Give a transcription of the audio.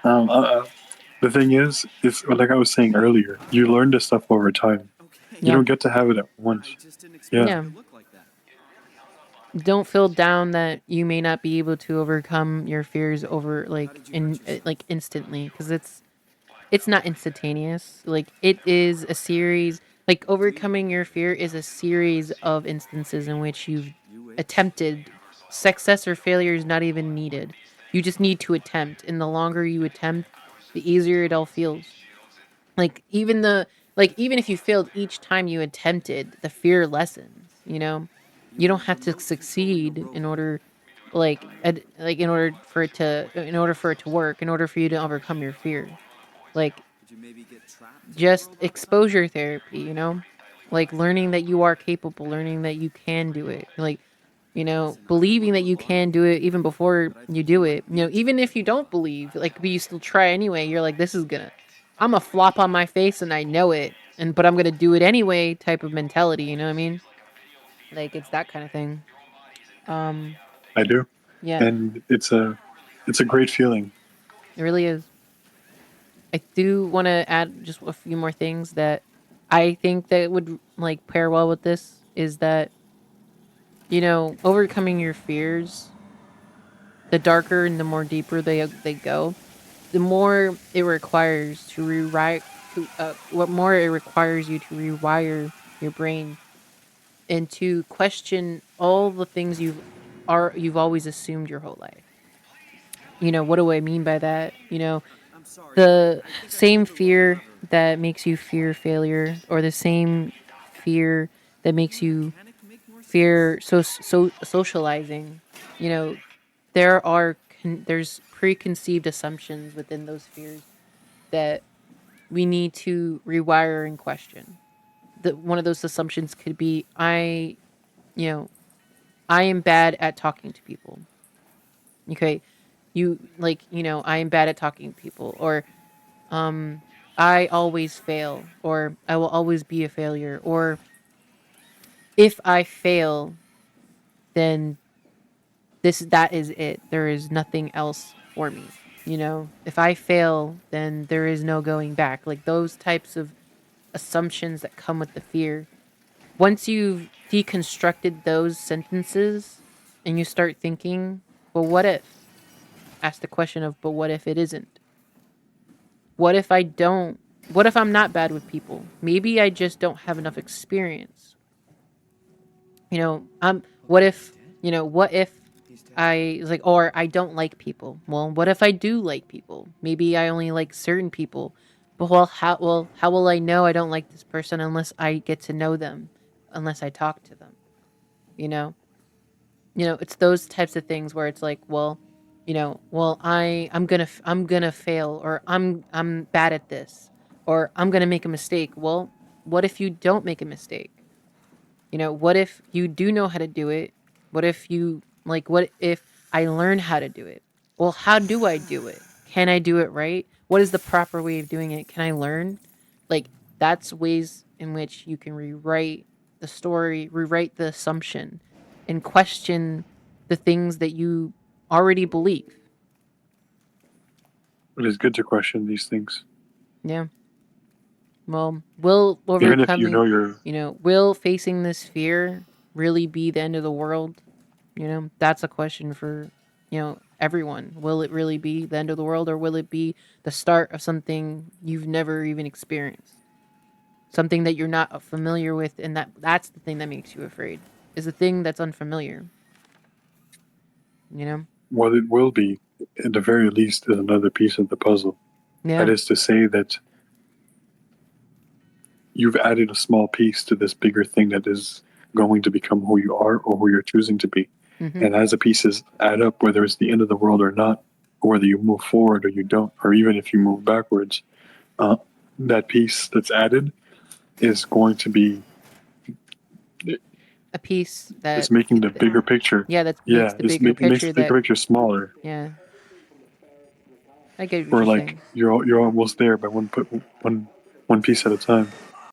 Um, uh, uh, the thing is, it's like I was saying earlier. You learn this stuff over time. You Yeah. don't get to have it at once. Yeah, Yeah. Don't feel down that you may not be able to overcome your fears over like instantly, because it's not instantaneous. Like, it is a series. Like, overcoming your fear is a series of instances in which you've attempted. Success or failure is not even needed. You just need to attempt, and the longer you attempt, the easier it all feels. Like, even if you failed each time you attempted, the fear lessens, you know? You don't have to succeed in order, in order for it to work, in order for you to overcome your fear. Like, just exposure therapy, like learning that you are capable, learning that you can do it, like, believing that you can do it even before you do it. Even if you don't believe, like, but you still try anyway. You're like, I'm a flop on my face and I know it, but I'm gonna do it anyway. Type of mentality, you know what I mean? Like, it's that kind of thing. Um, I do, yeah, and it's a great feeling. it really is. I do want to add just a few more things that I think that would like pair well with this is that, overcoming your fears, the darker and the more deeper they go, the more it requires to rewrite to what more it requires you to rewire your brain and to question all the things you've always assumed your whole life. What do I mean by that? The same fear that makes you fear failure, or the same fear that makes you fear socializing. You know, there's preconceived assumptions within those fears that we need to rewire and question. One of those assumptions could be, you know, I am bad at talking to people. Okay, I am bad at talking to people, or um, I always fail, or I will always be a failure, or if I fail, then that is it. There is nothing else for me. If I fail, then there is no going back. Like, those types of assumptions that come with the fear. Once you've deconstructed those sentences and you start thinking, well, what if? Ask the question of, but what if it isn't? What if I don't? What if I'm not bad with people? Maybe I just don't have enough experience. What if, what if I like, or I don't like people? Well, what if I do like people? Maybe I only like certain people. But how will I know I don't like this person unless I get to know them, unless I talk to them? You know, it's those types of things where it's like, well, I'm gonna fail, or I'm bad at this, or I'm gonna make a mistake. Well, what if you don't make a mistake? What if you do know how to do it? What if I learn how to do it? Well, how do I do it? Can I do it right? What is the proper way of doing it? Can I learn? Like, that's ways in which you can rewrite the story, rewrite the assumption, and question the things that you already believe. It is good to question these things, Yeah. Well, will even if you overcoming, know you're. will facing this fear really be the end of the world? That's a question for, everyone. Will it really be the end of the world, or will it be the start of something you've never even experienced? Something that you're not familiar with, and that's the thing that makes you afraid. Is the thing that's unfamiliar, you know? What it will be, at the very least, is another piece of the puzzle. That Yeah. is to say that you've added a small piece to this bigger thing that is going to become who you are or who you're choosing to be. Mhm. And as the pieces add up, whether it's the end of the world or not, or whether you move forward or you don't, or even if you move backwards, uh, that piece that's added is going to be, A piece it's making the that bigger picture. yeah, that makes Yeah, the bigger it makes picture. the bigger That picture smaller. Yeah, I get what Or you're like saying. you're almost there by one piece at a time.